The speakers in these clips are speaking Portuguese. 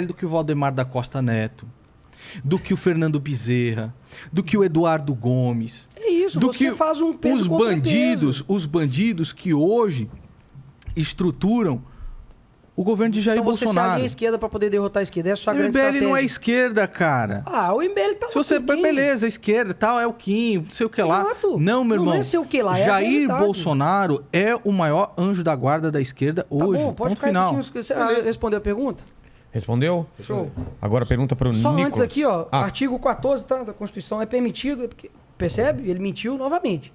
do que o Valdemar da Costa Neto, do que o Fernando Bezerra, do que o Eduardo Gomes. É isso, do você que faz um peso os contra bandidos, peso. os bandidos que hoje estruturam o governo de Jair Então você se Bolsonaro. alia à esquerda para poder derrotar a esquerda. Essa é a sua O grande MBL estratégia. não é esquerda, cara. Ah, o MBL tá Se você... com quem? Beleza, esquerda e tal, é o Kim, não sei o que lá. Exato. Não, meu Não irmão. é ser o que lá, é a Jair realidade. Bolsonaro é o maior anjo da guarda da esquerda Tá hoje. bom, pode Ponto ficar final. repetindo. Você Beleza. respondeu a pergunta? Respondeu? Show. Agora pergunta para o Só Nicolas. antes aqui, ó, Ah, artigo 14 da Constituição é permitido, porque, percebe? Ele mentiu novamente.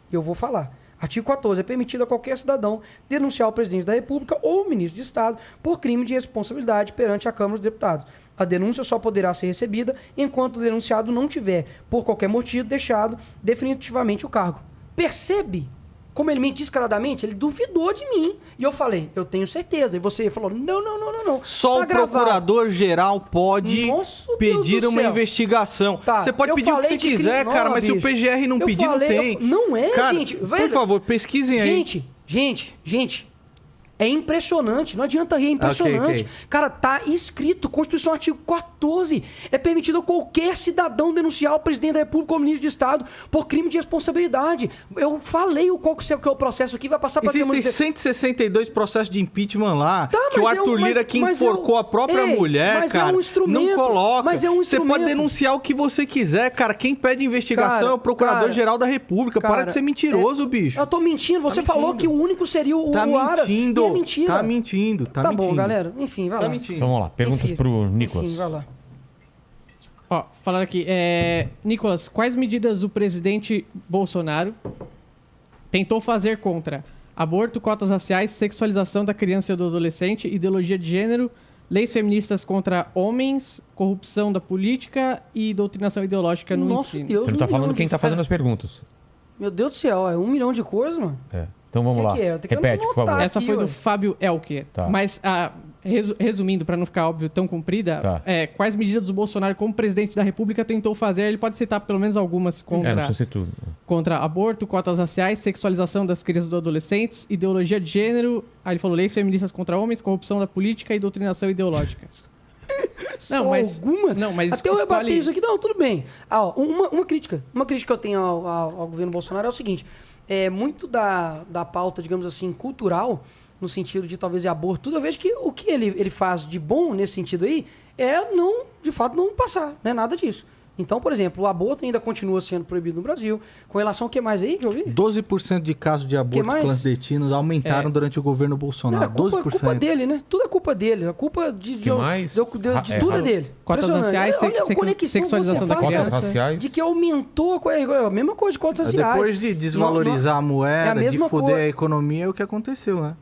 E eu vou falar. Artigo 14. É permitido a qualquer cidadão denunciar o presidente da República ou o ministro de Estado por crime de responsabilidade perante a Câmara dos Deputados. A denúncia só poderá ser recebida enquanto o denunciado não tiver, por qualquer motivo, deixado definitivamente o cargo. Percebe? Como ele mente descaradamente, ele duvidou de mim. E eu falei, eu tenho certeza. E você falou, não. Só Tá o gravado. procurador-geral pode Nossa, Deus pedir do uma céu. investigação. Tá, Você pode eu pedir o que falei você de quiser, crime- cara, Não, mas se o bicho. PGR não Eu pedir, falei, não tem. não é, cara, gente. Por favor, pesquisem aí. Gente, é impressionante. Não adianta rir, é impressionante. Ok. Cara, tá escrito, Constituição, artigo 14. É permitido a qualquer cidadão denunciar o presidente da República ou o ministro de Estado por crime de responsabilidade. Eu falei qual que é o processo aqui, vai passar para Existem 162 processos de impeachment lá, Tá, que o mas Arthur Lira, que enforcou a própria mulher, mas cara, é um instrumento, não coloca. mas é um Você pode instrumento. denunciar o que você quiser, cara. Quem pede investigação Cara, é o Procurador-Geral da República. Para cara, de ser mentiroso, bicho. Eu tô mentindo. Você falou mentindo. que o único seria o Tá Aras. mentindo. E é mentira. Tá mentindo. Tá bom, galera. Enfim, vai Tá lá. mentindo. então vamos lá. Perguntas Enfim, para o Nicolas. Enfim, vai lá. Ó, falando aqui, Nicolas, quais medidas o presidente Bolsonaro tentou fazer contra aborto, cotas raciais, sexualização da criança e do adolescente, ideologia de gênero, leis feministas contra homens, corrupção da política e doutrinação ideológica no Nossa ensino? Deus, Você não tá um falando milhão quem de- tá fazendo as perguntas. Meu Deus do céu, é 1 milhão de coisas, mano. É. Então vamos Que lá. que é? Eu tenho que Repete, por anotar. favor. Essa aqui, foi do ué. Fábio Elker. Tá. Mas, resumindo, para não ficar óbvio tão comprida, Tá. quais medidas o Bolsonaro, como presidente da República, tentou fazer? Ele pode citar pelo menos algumas Não contra, precisa ser tudo. contra aborto, cotas raciais, sexualização das crianças e dos adolescentes, ideologia de gênero. Aí ele falou leis feministas contra homens, corrupção da política e doutrinação ideológica. Só algumas? Não, mas Até eu rebater escolhe- isso aqui, não, tudo bem. Ó, uma crítica que eu tenho ao governo Bolsonaro é o seguinte: é muito da pauta, digamos assim, cultural, no sentido de talvez aborto, tudo, eu vejo que o que ele faz de bom nesse sentido aí é não, de fato, não passar, não é nada disso. Então, por exemplo, o aborto ainda continua sendo proibido no Brasil. Com relação ao que mais aí que eu vi? 12% de casos de aborto mais? clandestinos aumentaram durante o governo Bolsonaro. Não, é culpa 12%. dele, né? Tudo é culpa dele. A culpa de Que mais? de tudo é dele. Cotas Impressionante. raciais, Olha a conexão sexualização que da você faz, Cotas criança. raciais. de que aumentou a mesma coisa de cotas raciais. Depois de desvalorizar a moeda, é a de mesma foder co- a economia, é o que aconteceu, né?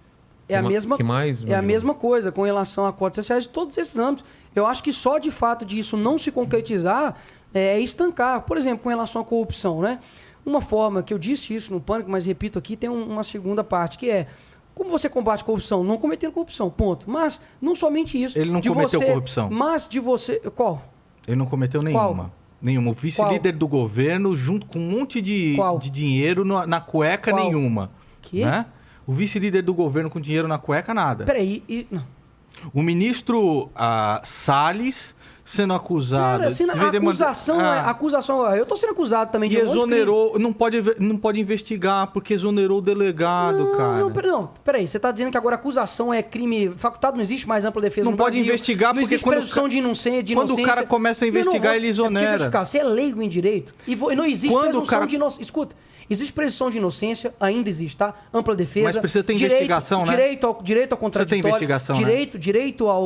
É a mesma, que mais, é a Bruno? mesma coisa com relação a cotas raciais de todos esses âmbitos. Eu acho que só de fato de isso não se concretizar é estancar. Por exemplo, com relação à corrupção, né? Uma forma que eu disse isso no Pânico, mas repito aqui, tem uma segunda parte, que é como você combate corrupção? Não cometendo corrupção, ponto. Mas não somente isso. Ele não de cometeu você, corrupção. Mas de você... Qual? Ele não cometeu nenhuma. Nenhuma. O vice-líder do governo, junto com um monte de dinheiro na cueca, Qual? nenhuma. Que? Né? O vice-líder do governo com dinheiro na cueca, nada. Peraí, não. O ministro Salles sendo acusado... Cara, assim, a acusação... Eu tô sendo acusado também de E um monte de crime. exonerou... Não pode investigar, porque exonerou o delegado, cara. Peraí. Você tá dizendo que agora acusação é crime facultado, não existe mais ampla defesa Não no pode Brasil, investigar não porque existe quando presunção de inocência. quando o cara começa a investigar, ele exonera. Você é leigo em direito e não existe Quando o presunção cara- de inocência. Escuta, existe presunção de inocência, ainda existe, tá? Ampla defesa. Mas precisa ter investigação, né? Direito ao contraditório. Precisa ter investigação, né?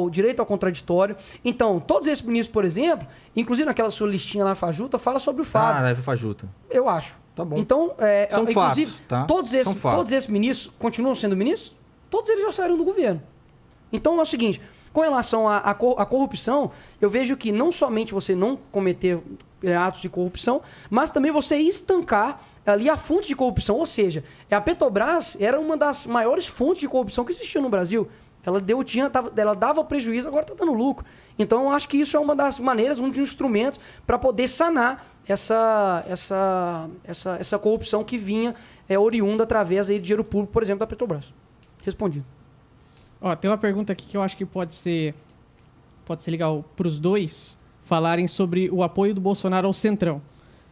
Direito ao contraditório. Então, todos esses ministros, por exemplo, inclusive naquela sua listinha lá, Fajuta, fala sobre o fato. Ah, é fajuta. Eu acho. Tá bom. Então, São inclusive, fatos, tá? todos São fatos. esses ministros continuam sendo ministros? Todos eles já saíram do governo. Então é o seguinte, com relação à corrupção, eu vejo que não somente você não cometer atos de corrupção, mas também você estancar ali a fonte de corrupção. Ou seja, a Petrobras era uma das maiores fontes de corrupção que existia no Brasil. Ela dava prejuízo, agora está dando lucro. Então, eu acho que isso é uma das maneiras, um dos instrumentos para poder sanar essa corrupção que vinha oriunda através aí de dinheiro público, por exemplo, da Petrobras. Respondido. Ó, tem uma pergunta aqui que eu acho que pode ser pode ser legal para os dois falarem sobre o apoio do Bolsonaro ao Centrão.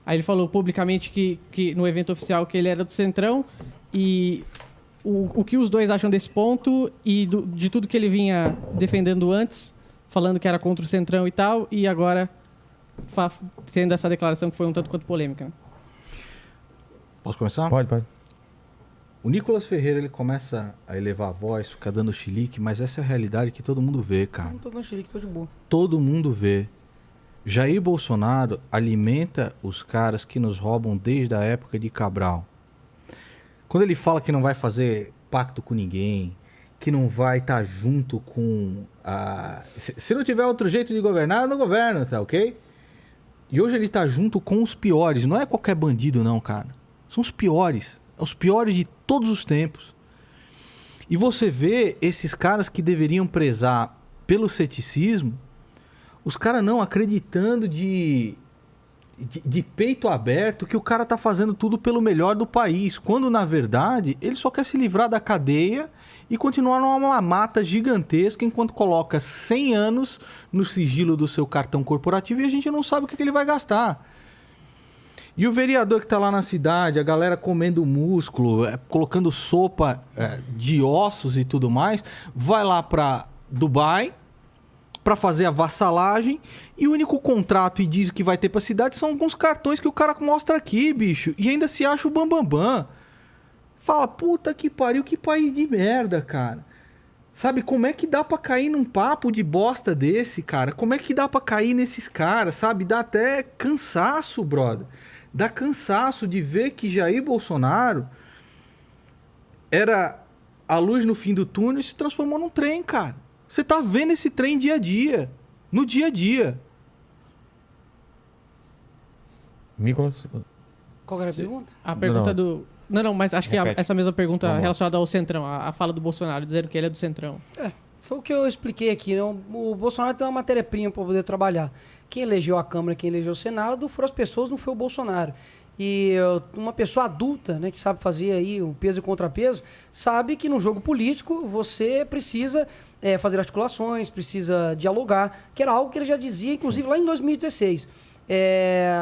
Aí ele falou publicamente que no evento oficial que ele era do Centrão e o que os dois acham desse ponto e de tudo que ele vinha defendendo antes, falando que era contra o Centrão e tal, e agora tendo essa declaração que foi um tanto quanto polêmica. Né? Posso começar? Pode. O Nicolas Ferreira, ele começa a elevar a voz, fica dando chilique, mas essa é a realidade que todo mundo vê, cara. Não tô dando chilique, tô de boa. Todo mundo vê. Jair Bolsonaro alimenta os caras que nos roubam desde a época de Cabral. Quando ele fala que não vai fazer pacto com ninguém, que não vai estar junto com a... Se não tiver outro jeito de governar, eu não governo, tá ok? E hoje ele tá junto com os piores. Não é qualquer bandido não, cara. São os piores. Os piores de todos os tempos. E você vê esses caras que deveriam prezar pelo ceticismo, os caras não acreditando de peito aberto que o cara tá fazendo tudo pelo melhor do país, quando na verdade ele só quer se livrar da cadeia e continuar numa mata gigantesca enquanto coloca 100 anos no sigilo do seu cartão corporativo e a gente não sabe o que ele vai gastar. E o vereador que tá lá na cidade, a galera comendo músculo, colocando sopa de ossos e tudo mais, vai lá pra Dubai pra fazer a vassalagem e o único contrato e diz que vai ter pra cidade são alguns cartões que o cara mostra aqui, bicho, e ainda se acha o bambambam. Fala, puta que pariu, que país de merda, cara. Sabe, como é que dá pra cair num papo de bosta desse, cara? Como é que dá pra cair nesses caras, sabe? Dá até cansaço, brother. Dá cansaço de ver que Jair Bolsonaro era a luz no fim do túnel e se transformou num trem, cara. Você tá vendo esse trem dia a dia. No dia a dia. Nicolas? Qual era a pergunta? A pergunta Não. do... Não, mas acho que Repete. essa mesma pergunta Vamos lá. relacionada ao Centrão, a fala do Bolsonaro, dizendo que ele é do Centrão. Foi o que eu expliquei aqui. Né? O Bolsonaro tem uma matéria-prima para poder trabalhar. Quem elegeu a Câmara, quem elegeu o Senado foram as pessoas, não foi o Bolsonaro. E uma pessoa adulta, né, que sabe fazer aí o peso e contrapeso, sabe que no jogo político você precisa fazer articulações, precisa dialogar, que era algo que ele já dizia, inclusive, lá em 2016.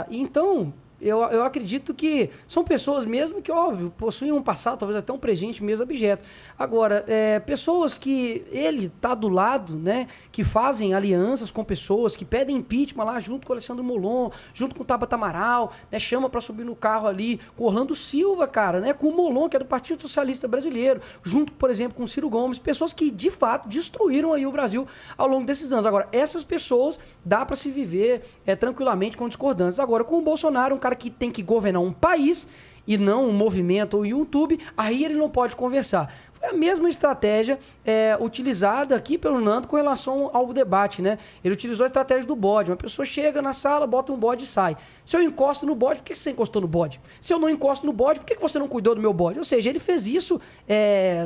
Então, eu acredito que são pessoas mesmo que, óbvio, possuem um passado, talvez até um presente mesmo abjeto. Agora, pessoas que ele está do lado, né, que fazem alianças com pessoas, que pedem impeachment lá junto com o Alessandro Molon, junto com o Tabata Amaral, né, chama para subir no carro ali com o Orlando Silva, cara, né, com o Molon, que é do Partido Socialista Brasileiro, junto, por exemplo, com o Ciro Gomes, pessoas que, de fato, destruíram aí o Brasil ao longo desses anos. Agora, essas pessoas dá para se viver tranquilamente com discordâncias. Agora, com o Bolsonaro, um cara que tem que governar um país e não um movimento ou YouTube, aí ele não pode conversar. Foi a mesma estratégia utilizada aqui pelo Nando com relação ao debate, né? Ele utilizou a estratégia do bode. Uma pessoa chega na sala, bota um bode e sai. Se eu encosto no bode, por que você encostou no bode? Se eu não encosto no bode, por que você não cuidou do meu bode? Ou seja, ele fez isso,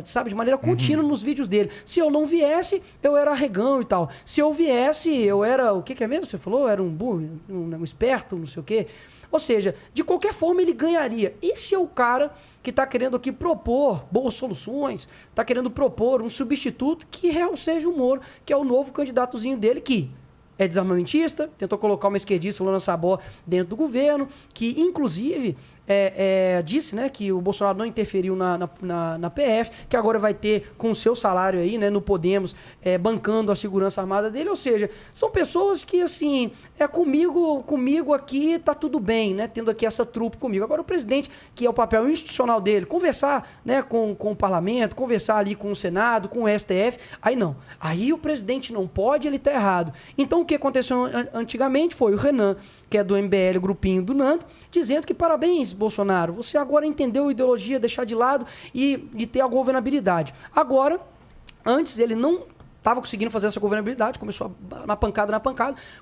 sabe, de maneira contínua nos vídeos dele. Se eu não viesse, eu era arregão e tal. Se eu viesse, eu era... O que é mesmo? Você falou? Eu era um burro, um esperto, não sei o quê. Ou seja, de qualquer forma ele ganharia. Esse é o cara que está querendo aqui propor boas soluções, está querendo propor um substituto que é o Sérgio Moro, que é o novo candidatozinho dele, que é desarmamentista, tentou colocar uma esquerdista, Lona Sabó, dentro do governo, que inclusive disse, né, que o Bolsonaro não interferiu na PF, que agora vai ter com o seu salário aí, né, no Podemos, bancando a segurança armada dele. Ou seja, são pessoas que, assim, comigo aqui tá tudo bem, né, tendo aqui essa trupe comigo. Agora o presidente, que é o papel institucional dele, conversar, né, com o parlamento, conversar ali com o Senado, com o STF, aí não. Aí o presidente não pode, ele tá errado. Então o que aconteceu antigamente foi o Renan, que é do MBL, grupinho do Nando, dizendo que parabéns, Bolsonaro, você agora entendeu a ideologia, deixar de lado e ter a governabilidade. Agora, antes ele não estava conseguindo fazer essa governabilidade, começou na pancada,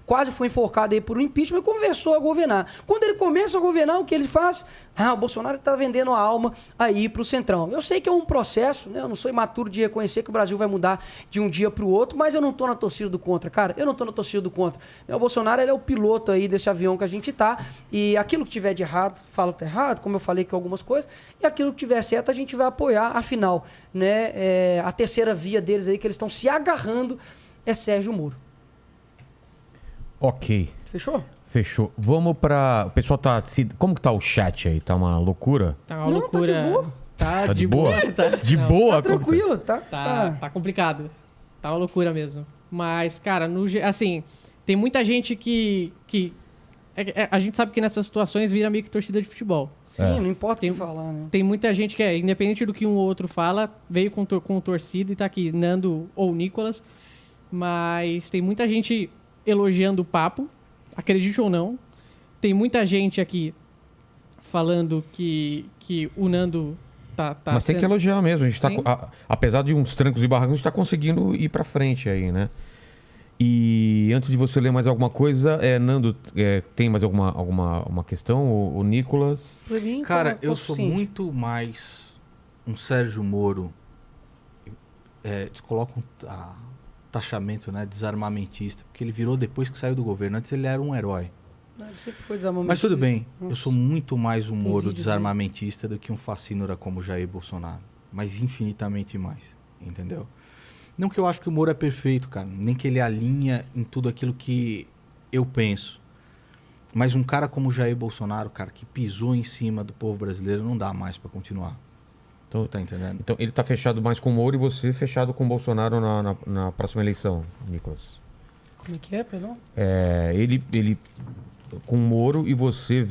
quase foi enforcado aí por um impeachment e começou a governar. Quando ele começa a governar, o que ele faz? O Bolsonaro está vendendo a alma aí para o Centrão. Eu sei que é um processo, né? Eu não sou imaturo de reconhecer que o Brasil vai mudar de um dia para o outro, mas eu não estou na torcida do contra, cara. Eu não estou na torcida do contra. O Bolsonaro, ele é o piloto aí desse avião que a gente tá, e aquilo que tiver de errado, fala que tá errado, como eu falei que algumas coisas, e aquilo que tiver certo, a gente vai apoiar. Afinal, né, a terceira via deles aí, que eles estão se agarrando, é Sérgio Moro. Ok. Fechou? Vamos pra... O pessoal tá... Como que tá o chat aí? Tá uma loucura? Tá uma loucura. Tá de boa? Tá De boa? Tá tranquilo, tá? Tá complicado. Tá uma loucura mesmo. Mas, cara, assim, tem muita gente que a gente sabe que nessas situações vira meio que torcida de futebol. Sim, não importa o que falar, né? Tem muita gente que independente do que um ou outro fala, veio com torcida e tá aqui, Nando ou Nicolas. Mas tem muita gente elogiando o papo, acredite ou não. Tem muita gente aqui falando que o Nando tá Mas tem que elogiar mesmo. A gente tá, apesar de uns trancos e barrancos, a gente tá conseguindo ir pra frente aí, né? E antes de você ler mais alguma coisa, Nando, tem mais alguma questão? O Nicolas? Pra mim, Cara, eu sou suficiente. muito mais um Sérgio Moro. Eles colocam taxamento, né? Desarmamentista. Porque ele virou depois que saiu do governo. Antes ele era um herói. Não, ele sempre foi desarmamentista. Mas tudo bem. Eu sou muito mais um Moro vídeo desarmamentista do que um fascínora como Jair Bolsonaro. Mas infinitamente mais. Entendeu? Não que eu acho que o Moro é perfeito, cara. Nem que ele alinha em tudo aquilo que eu penso. Mas um cara como Jair Bolsonaro, cara, que pisou em cima do povo brasileiro, não dá mais pra continuar. Então, tá entendendo? Então ele tá fechado mais com o Moro e você fechado com o Bolsonaro na próxima eleição, Nicolas. Como é que é, perdão? Ele com o Moro e você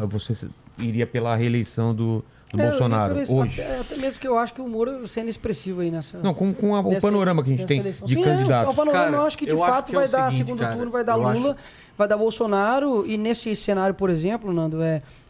você iria pela reeleição do Bolsonaro hoje. Até mesmo que eu acho que o Moro sendo expressivo aí nessa... Não, com o panorama que a gente tem eleição. de Sim, candidatos. O panorama Cara, eu acho que de eu acho fato que é vai o dar seguinte, segundo cara, turno, vai dar eu Lula, vai dar Bolsonaro, e nesse cenário, por exemplo, Nando,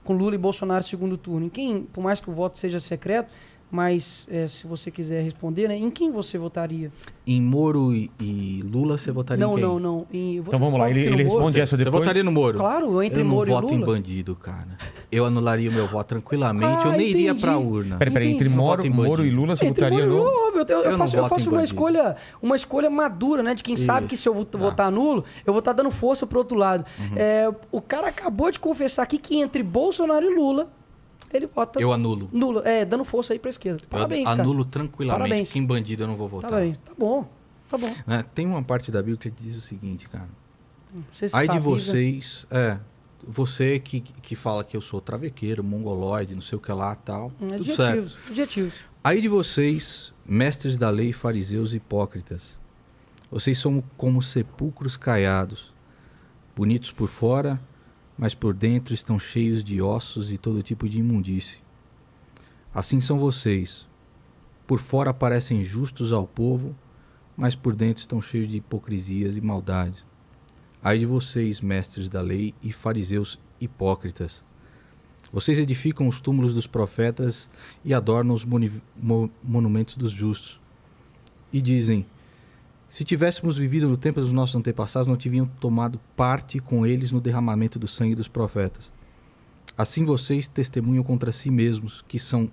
com Lula e Bolsonaro segundo turno, em quem, por mais que o voto seja secreto, mas se você quiser responder, né, em quem você votaria? Em Moro e Lula, você votaria em quem? Não. Então vamos lá, ele responde essa Você depois. votaria no Moro? Claro, entre eu não Moro e voto em Lula. bandido, cara. Eu anularia o meu voto tranquilamente. Eu nem iria pra urna. Peraí, entre Eu voto em Moro e bandido. Lula, você Entre votaria Moro e no... Lula, óbvio, eu não faço voto em uma escolha madura, né? De quem sabe que se eu votar nulo, eu vou estar dando força pro outro lado. O cara acabou de confessar aqui que entre Bolsonaro e Lula, ele vota... Eu anulo. Nulo, dando força aí pra esquerda. Parabéns, eu cara. anulo tranquilamente. Parabéns. Que em bandido eu não vou votar. Parabéns. Tá bom. Né? Tem uma parte da Bíblia que diz o seguinte, cara. Não sei se Ai tá de viva. vocês... Você que fala que eu sou travequeiro, mongoloide, não sei o que lá e tal. Tudo certo. Adjetivos. Ai de vocês, mestres da lei, fariseus e hipócritas. Vocês são como sepulcros caiados, bonitos por fora, mas por dentro estão cheios de ossos e todo tipo de imundície. Assim são vocês. Por fora parecem justos ao povo, mas por dentro estão cheios de hipocrisias e maldades. Ai de vocês, mestres da lei e fariseus hipócritas. Vocês edificam os túmulos dos profetas e adornam os monumentos dos justos. E dizem, se tivéssemos vivido no tempo dos nossos antepassados, não tiveriam tomado parte com eles no derramamento do sangue dos profetas. Assim vocês testemunham contra si mesmos, que são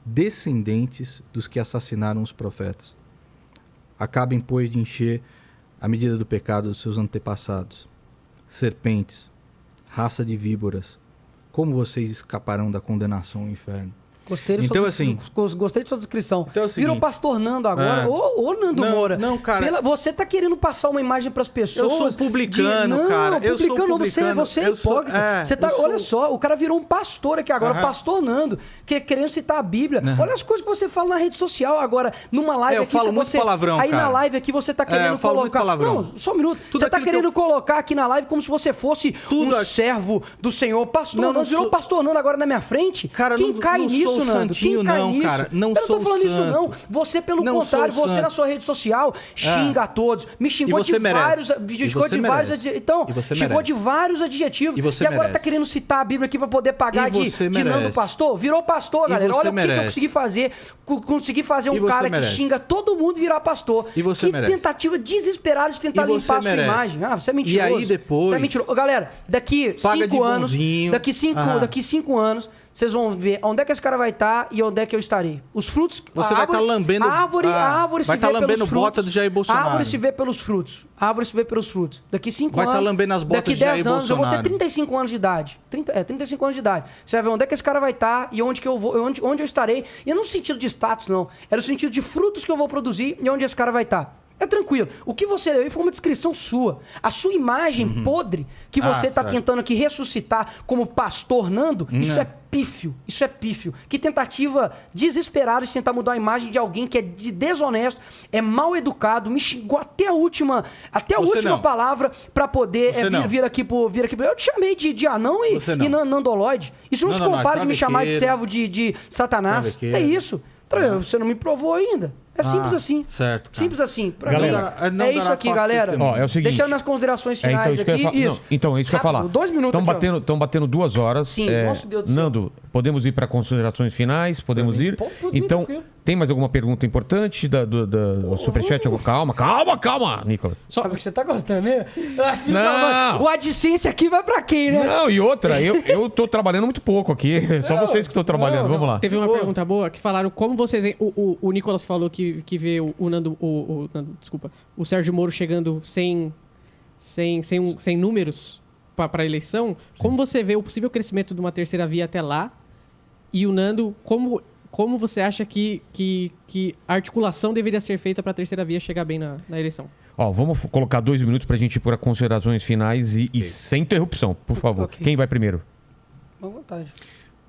descendentes dos que assassinaram os profetas. Acabem, pois, de encher a medida do pecado dos seus antepassados. Serpentes, raça de víboras, como vocês escaparão da condenação ao inferno? Gostei de sua descrição. Então é o seguinte, Virou pastor Nando agora, ou Nando Moura. Não, cara. Você tá querendo passar uma imagem pras pessoas. Eu sou publicano, cara. Eu sou publicano. Você é hipócrita. Olha só, o cara virou um pastor aqui agora, pastor Nando, querendo citar a Bíblia. Olha as coisas que você fala na rede social agora, numa live eu aqui. falo muito palavrão, aí cara. na live aqui você tá querendo eu falo colocar... muito palavrão. Não, só um minuto. Tudo Você tá aquilo querendo colocar aqui na live como se você fosse servo do Senhor. Pastor Nando, virou pastor Nando agora na minha frente? Cara, Quem cai nisso, Nando? Quem cai nisso? Cara, não eu não tô sou falando isso, santo. não. Você, pelo Não contrário, sou você santo. na sua rede social xinga a todos. Me xingou E você de merece. vários. E você merece. Então, E você xingou merece. de vários adjetivos. E você agora merece. tá querendo citar a Bíblia aqui pra poder pagar E de você Nando merece. pastor. Virou pastor, E galera. você Olha o que eu merece. consegui fazer. Consegui fazer E um você cara merece. que xinga todo mundo virar pastor. E você que merece. tentativa desesperada de tentar E você limpar a sua merece. imagem. Ah, você é mentiroso. E aí depois- Você é mentiroso. Galera, daqui Paga de 5 anos. bonzinho. Daqui 5 anos. Vocês vão ver onde é que esse cara vai estar e onde é que eu estarei. Os frutos... Você vai estar lambendo... A árvore vai se vê estar lambendo pelos frutos. bota do Jair Bolsonaro. A árvore se vê pelos frutos. A árvore se vê pelos frutos. Daqui 5 Vai anos... estar lambendo as botas daqui de Jair 10 anos, eu vou ter Bolsonaro. 35 anos de idade. 35 anos de idade. Você vai ver onde é que esse cara vai estar e onde que eu vou, onde eu estarei. E não no sentido de status, não. É no sentido de frutos que eu vou produzir e onde esse cara vai estar. É tranquilo. O que você leu aí foi uma descrição sua. A sua imagem podre, que você está tentando aqui ressuscitar como pastor Nando, isso é pífio. Isso é pífio. Que tentativa desesperada de tentar mudar a imagem de alguém que é desonesto, é mal educado, me xingou até a última palavra para poder vir aqui pro... Eu te chamei de anão e nandoloide. Isso não se compara de me chamar de servo de Satanás. É isso. Você não me provou ainda. É simples assim. Certo. Cara. Simples assim. Galera, é isso aqui, galera. Ó, é o seguinte. Deixando minhas considerações finais aqui. Então, é isso que eu ia falar. 2 minutos. Estão batendo 2 horas. Sim, nosso Deus do céu. Nando, podemos ir para considerações finais? Podemos ir? Então, tem mais alguma pergunta importante do Superchat? Calma, Nicolas. Sabe que você tá gostando, né? Não. O AdSense aqui vai pra quem, né? Não, e outra, eu tô trabalhando muito pouco aqui. Só vocês que estão trabalhando. Vamos lá. Teve uma pergunta boa que falaram como vocês... O Nicolas falou que vê o Nando... Desculpa. O Sérgio Moro chegando sem números para a eleição. Como você vê o possível crescimento de uma terceira via até lá? E o Nando, como você acha que a articulação deveria ser feita para a terceira via chegar bem na eleição? Ó, vamos colocar 2 minutos para a gente ir para considerações finais e sem interrupção, por favor. Okay. Quem vai primeiro? À vontade.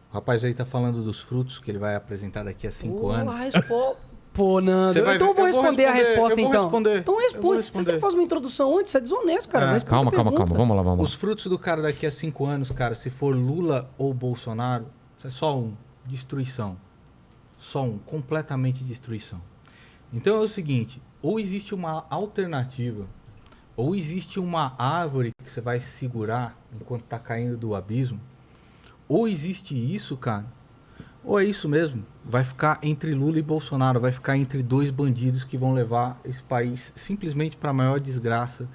O rapaz aí tá falando dos frutos que ele vai apresentar daqui a 5 anos. Pô, Nando. Então eu vou responder a resposta, então. Então responde. Se você faz uma introdução antes, você é desonesto, cara. Calma. Vamos lá. Os frutos do cara daqui a 5 anos, cara, se for Lula ou Bolsonaro, é só um. Destruição. Só um. Completamente destruição. Então é o seguinte, ou existe uma alternativa, ou existe uma árvore que você vai segurar enquanto tá caindo do abismo, ou existe isso, cara, ou é isso mesmo, vai ficar entre Lula e Bolsonaro, vai ficar entre 2 bandidos que vão levar esse país simplesmente para a maior desgraça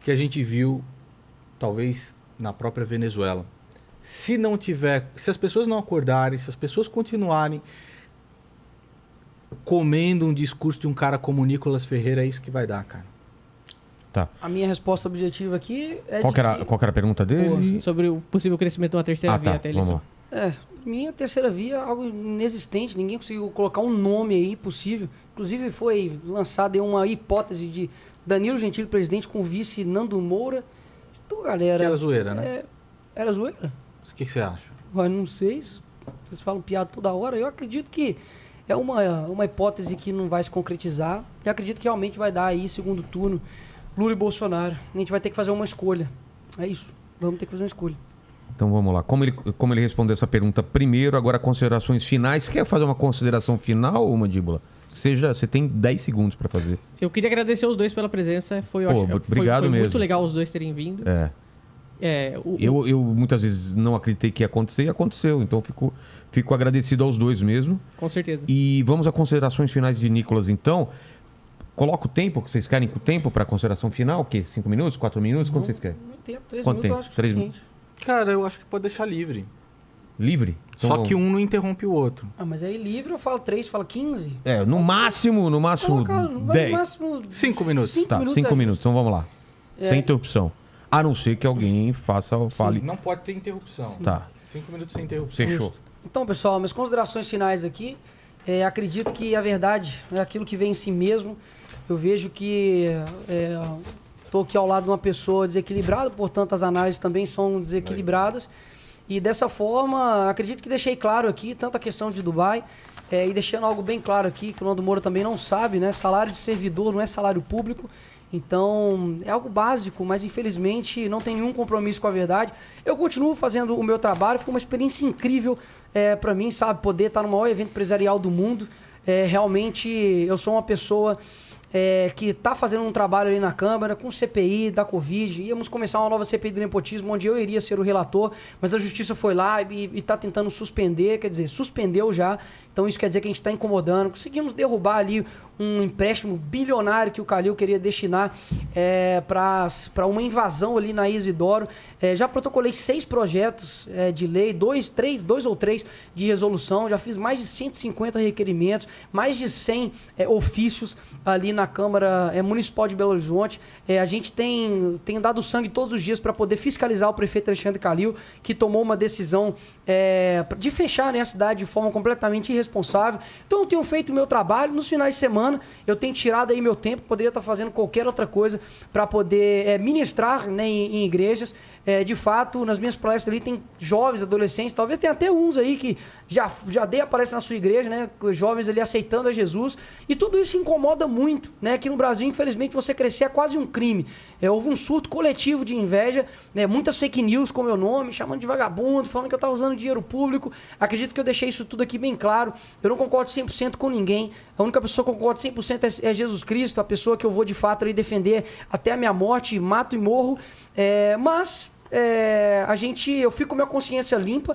que a gente viu, talvez, na própria Venezuela. Se as pessoas não acordarem, se as pessoas continuarem comendo um discurso de um cara como Nicolas Ferreira, é isso que vai dar, cara. Tá. A minha resposta objetiva aqui é qual que era a pergunta dele? Sobre o possível crescimento de uma terceira via até a eleição. Minha terceira via é algo inexistente, ninguém conseguiu colocar um nome aí possível. Inclusive foi lançada uma hipótese de Danilo Gentili presidente com o vice Nando Moura. Então, galera... Que era zoeira, né? Era zoeira? O que você acha? Eu não sei, vocês falam piada toda hora. Eu acredito que é uma hipótese que não vai se concretizar. E acredito que realmente vai dar aí, segundo turno, Lula e Bolsonaro. A gente vai ter que fazer uma escolha. É isso, vamos ter que fazer uma escolha. Então vamos lá. Como ele respondeu essa pergunta primeiro, agora considerações finais. Você quer fazer uma consideração final, Mandíbula? Você tem 10 segundos para fazer. Eu queria agradecer os dois pela presença. Obrigado foi mesmo. Muito legal os dois terem vindo. Eu muitas vezes não acreditei que ia acontecer e aconteceu. Então fico agradecido aos dois mesmo. Com certeza. E vamos a considerações finais de Nicolas, então. Coloca o tempo que vocês querem, o tempo para a consideração final. O quê? 5 minutos? 4 minutos? Quanto vocês querem? Muito tempo, 3 Quanto minutos tempo? eu acho 3 suficiente. Cara, eu acho que pode deixar livre. Livre? Então, Só que um não interrompe o outro. Mas aí livre eu falo 3, falo 15. No máximo 10. No máximo 5 minutos. 5 minutos. Então vamos lá. Sem interrupção. A não ser que alguém fale. Não pode ter interrupção. Tá. 5 minutos sem interrupção. Fechou. Então, pessoal, minhas considerações finais aqui. Acredito que a verdade é aquilo que vem em si mesmo. Eu vejo que estou aqui ao lado de uma pessoa desequilibrada, portanto as análises também são desequilibradas. E dessa forma, acredito que deixei claro aqui, tanto a questão de Dubai, e deixando algo bem claro aqui, que o Nando Moura também não sabe, né? Salário de servidor não é salário público. Então, é algo básico, mas infelizmente não tem nenhum compromisso com a verdade. Eu continuo fazendo o meu trabalho, foi uma experiência incrível para mim, sabe? Poder estar no maior evento empresarial do mundo. Realmente, eu sou uma pessoa que está fazendo um trabalho ali na Câmara com CPI da Covid. Íamos começar uma nova CPI do nepotismo, onde eu iria ser o relator, mas a Justiça foi lá e está tentando suspender, quer dizer, suspendeu já. Então isso quer dizer que a gente está incomodando. Conseguimos derrubar ali um empréstimo bilionário que o Calil queria destinar para uma invasão ali na Isidoro. Já protocolei 6 projetos de lei, 2 ou 3 de resolução. Já fiz mais de 150 requerimentos, mais de 100 ofícios ali na Câmara Municipal de Belo Horizonte. A gente tem dado sangue todos os dias para poder fiscalizar o prefeito Alexandre Calil, que tomou uma decisão de fechar, né, a cidade de forma completamente irresponsável. Então eu tenho feito o meu trabalho. Nos finais de semana eu tenho tirado aí meu tempo, poderia estar fazendo qualquer outra coisa para poder ministrar, né, em igrejas. De fato, nas minhas palestras ali tem jovens, adolescentes, talvez tenha até uns aí que já dei a palestra na sua igreja, né? Jovens ali aceitando a Jesus. E tudo isso incomoda muito, né? Aqui no Brasil, infelizmente, você crescer é quase um crime. Houve um surto coletivo de inveja, né? Muitas fake news com meu nome, chamando de vagabundo, falando que eu estava usando dinheiro público. Acredito que eu deixei isso tudo aqui bem claro. Eu não concordo 100% com ninguém. A única pessoa que eu concordo 100% é Jesus Cristo, a pessoa que eu vou de fato ali defender até a minha morte, mato e morro. Mas eu fico com minha consciência limpa.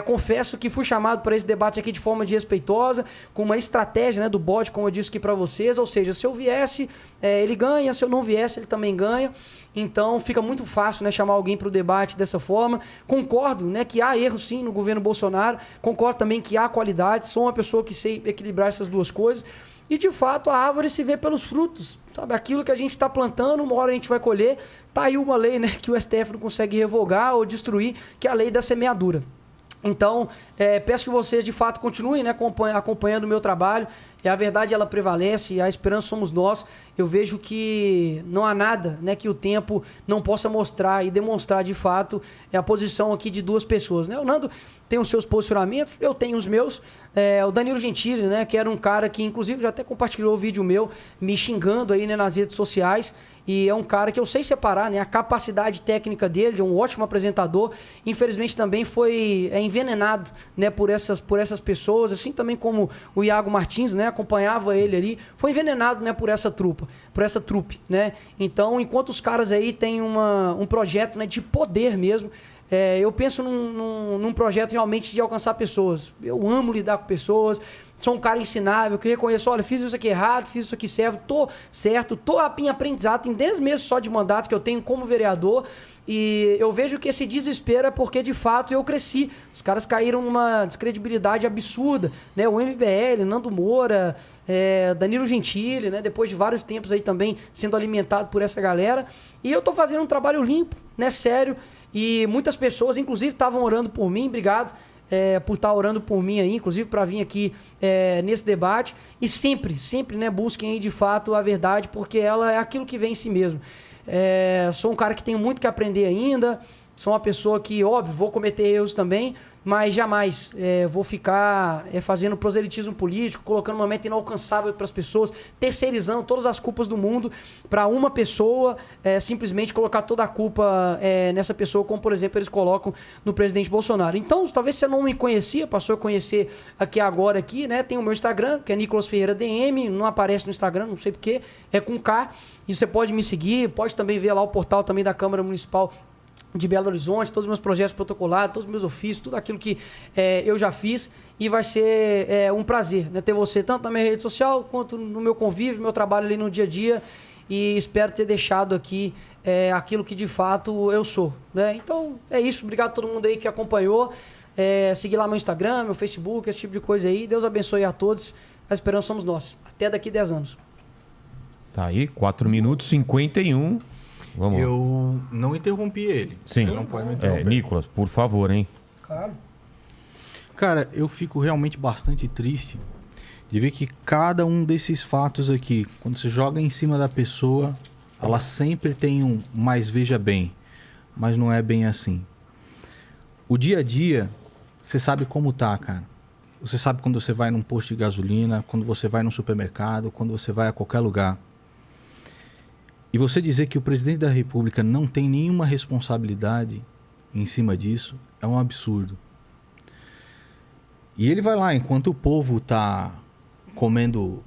Confesso que fui chamado para esse debate aqui de forma desrespeitosa, com uma estratégia, né, do bode, como eu disse aqui para vocês. Ou seja, se eu viesse, ele ganha, se eu não viesse, ele também ganha. Então fica muito fácil, né, chamar alguém para o debate dessa forma. Concordo, né, que há erros sim no governo Bolsonaro, concordo também que há qualidade, sou uma pessoa que sei equilibrar essas duas coisas. E, de fato, a árvore se vê pelos frutos, sabe? Aquilo que a gente está plantando, uma hora a gente vai colher. Tá aí uma lei, né, que o STF não consegue revogar ou destruir, que é a lei da semeadura. Então, peço que vocês, de fato, continuem, né, acompanhando o meu trabalho. A verdade, ela prevalece, a esperança somos nós. Eu vejo que não há nada, né, que o tempo não possa mostrar e demonstrar, de fato, a posição aqui de duas pessoas, né? O Nando tem os seus posicionamentos, eu tenho os meus. O Danilo Gentili, né, que era um cara que, inclusive, já até compartilhou o vídeo meu, me xingando aí, né, nas redes sociais. E é um cara que eu sei separar, né? A capacidade técnica dele, é um ótimo apresentador. Infelizmente também foi envenenado, né, por essas pessoas, assim também como o Iago Martins, né? Acompanhava ele ali. Foi envenenado, né, por essa trupe, né? Então, enquanto os caras aí têm um projeto, né, de poder mesmo, eu penso num projeto realmente de alcançar pessoas. Eu amo lidar com pessoas. Sou um cara ensinável, que reconheço, olha, fiz isso aqui errado, fiz isso aqui certo, tô certo, tô em aprendizado, tem 10 meses só de mandato que eu tenho como vereador, e eu vejo que esse desespero é porque, de fato, eu cresci. Os caras caíram numa descredibilidade absurda, né? O MBL, Nando Moura, Danilo Gentili, né? Depois de vários tempos aí também sendo alimentado por essa galera, e eu tô fazendo um trabalho limpo, né? Sério, e muitas pessoas, inclusive, estavam orando por mim, obrigado. Por estar orando por mim aí, inclusive para vir aqui nesse debate. E sempre, né, busquem aí de fato a verdade, porque ela é aquilo que vem em si mesmo. Sou um cara que tenho muito que aprender ainda, sou uma pessoa que, óbvio, vou cometer erros também, mas jamais vou ficar fazendo proselitismo político, colocando uma meta inalcançável para as pessoas, terceirizando todas as culpas do mundo para uma pessoa, simplesmente colocar toda a culpa nessa pessoa, como, por exemplo, eles colocam no presidente Bolsonaro. Então, talvez você não me conhecia, passou a conhecer agora, né? Tem o meu Instagram, que é Nicolas Ferreira DM, não aparece no Instagram, não sei porquê, é com K, e você pode me seguir, pode também ver lá o portal também da Câmara Municipal de Belo Horizonte, todos os meus projetos protocolados, todos os meus ofícios, tudo aquilo que eu já fiz, e vai ser um prazer, né, ter você tanto na minha rede social quanto no meu convívio, meu trabalho ali no dia a dia, e espero ter deixado aqui aquilo que de fato eu sou, né? Então é isso, obrigado a todo mundo aí que acompanhou, seguir lá meu Instagram, meu Facebook, esse tipo de coisa aí. Deus abençoe a todos, a esperança somos nós, até daqui 10 anos. Tá aí, 4 minutos e 51. Vamos lá. Eu não interrompi ele. Sim. Você não pode me interromper. Nicolas, por favor, hein? Claro. Cara, eu fico realmente bastante triste de ver que cada um desses fatos aqui, quando você joga em cima da pessoa, ela sempre tem um mais veja bem, mas não é bem assim. O dia a dia, você sabe como tá, cara. Você sabe quando você vai num posto de gasolina, quando você vai num supermercado, quando você vai a qualquer lugar. E você dizer que o presidente da República não tem nenhuma responsabilidade em cima disso é um absurdo. E ele vai lá, enquanto o povo está comendo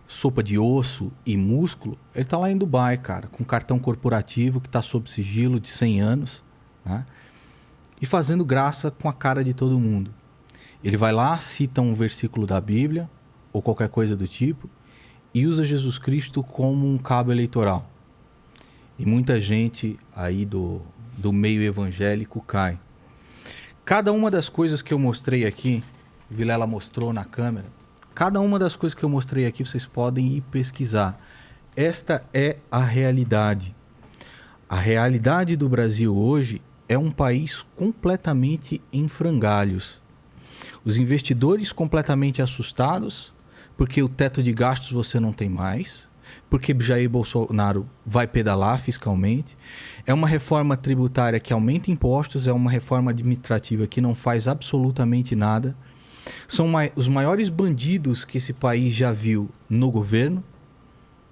sopa de osso e músculo, ele está lá em Dubai, cara, com cartão corporativo que está sob sigilo de 100 anos, né? E fazendo graça com a cara de todo mundo. Ele vai lá, cita um versículo da Bíblia ou qualquer coisa do tipo e usa Jesus Cristo como um cabo eleitoral. E muita gente aí do meio evangélico cai. Cada uma das coisas que eu mostrei aqui, Vilela mostrou na câmera, cada uma das coisas que eu mostrei aqui vocês podem ir pesquisar. esta é a realidade. A realidade do Brasil hoje é um país completamente em frangalhos. Os investidores completamente assustados, porque o teto de gastos você não tem mais, porque Jair Bolsonaro vai pedalar fiscalmente. É uma reforma tributária que aumenta impostos, é uma reforma administrativa que não faz absolutamente nada. São os maiores bandidos que esse país já viu no governo,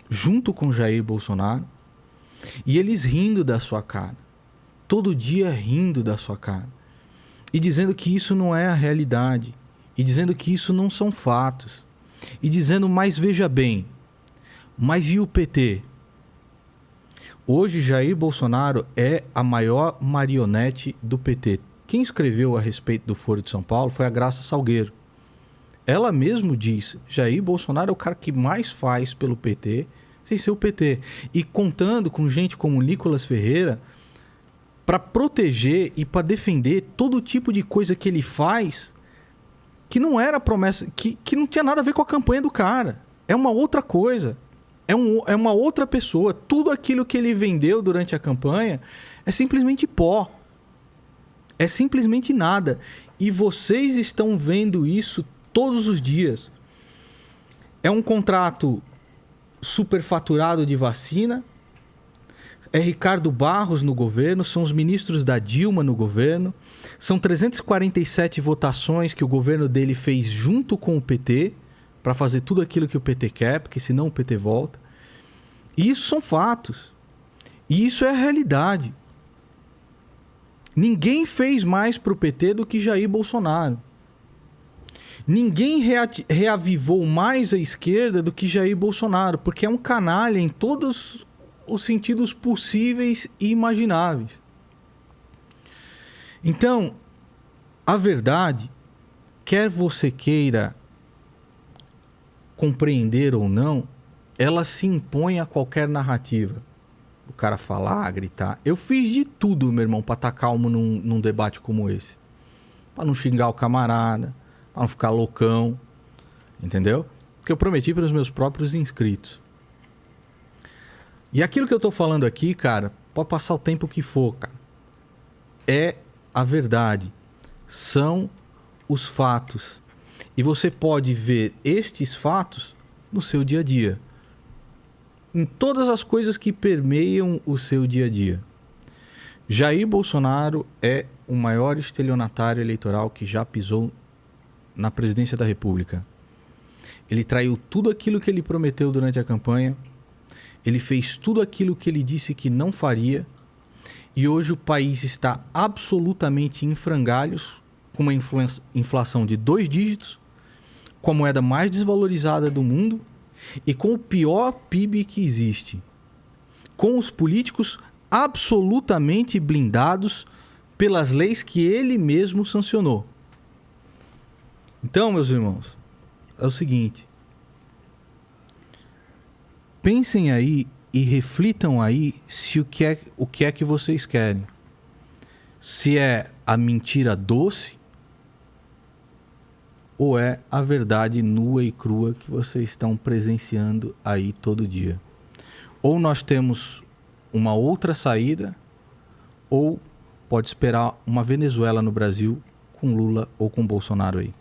junto com Jair Bolsonaro, e eles rindo da sua cara. Todo dia rindo da sua cara. E dizendo que isso não é a realidade. E dizendo que isso não são fatos. E dizendo, mas veja bem, mas e o PT? Hoje Jair Bolsonaro é a maior marionete do PT. Quem escreveu a respeito do Foro de São Paulo foi a Graça Salgueiro. Ela mesmo diz, Jair Bolsonaro é o cara que mais faz pelo PT, sem ser o PT. E contando com gente como Nicolas Ferreira, para proteger e para defender todo tipo de coisa que ele faz, que não era promessa, que não tinha nada a ver com a campanha do cara. É uma outra coisa. É uma outra pessoa. Tudo aquilo que ele vendeu durante a campanha é simplesmente pó. É simplesmente nada. E vocês estão vendo isso todos os dias. É um contrato superfaturado de vacina. É Ricardo Barros no governo, são os ministros da Dilma no governo, são 347 votações que o governo dele fez junto com o PT para fazer tudo aquilo que o PT quer, porque senão o PT volta. E isso são fatos. E isso é a realidade. Ninguém fez mais para o PT do que Jair Bolsonaro. Ninguém reavivou mais a esquerda do que Jair Bolsonaro, porque é um canalha em todos os sentidos possíveis e imagináveis. Então, a verdade, quer você queira compreender ou não, ela se impõe a qualquer narrativa. O cara falar, gritar. Eu fiz de tudo, meu irmão, para estar calmo num debate como esse. Para não xingar o camarada, para não ficar loucão, entendeu? Que eu prometi para os meus próprios inscritos. E aquilo que eu tô falando aqui, cara, pode passar o tempo que for, cara. É a verdade. São os fatos. E você pode ver estes fatos no seu dia a dia. Em todas as coisas que permeiam o seu dia a dia. Jair Bolsonaro é o maior estelionatário eleitoral que já pisou na presidência da República. Ele traiu tudo aquilo que ele prometeu durante a campanha. Ele fez tudo aquilo que ele disse que não faria. E hoje o país está absolutamente em frangalhos, com uma inflação de 2 dígitos, com a moeda mais desvalorizada do mundo e com o pior PIB que existe. Com os políticos absolutamente blindados pelas leis que ele mesmo sancionou. Então, meus irmãos, é o seguinte. Pensem aí e reflitam aí se o que é que vocês querem. Se é a mentira doce ou é a verdade nua e crua que vocês estão presenciando aí todo dia. Ou nós temos uma outra saída, ou pode esperar uma Venezuela no Brasil com Lula ou com Bolsonaro aí.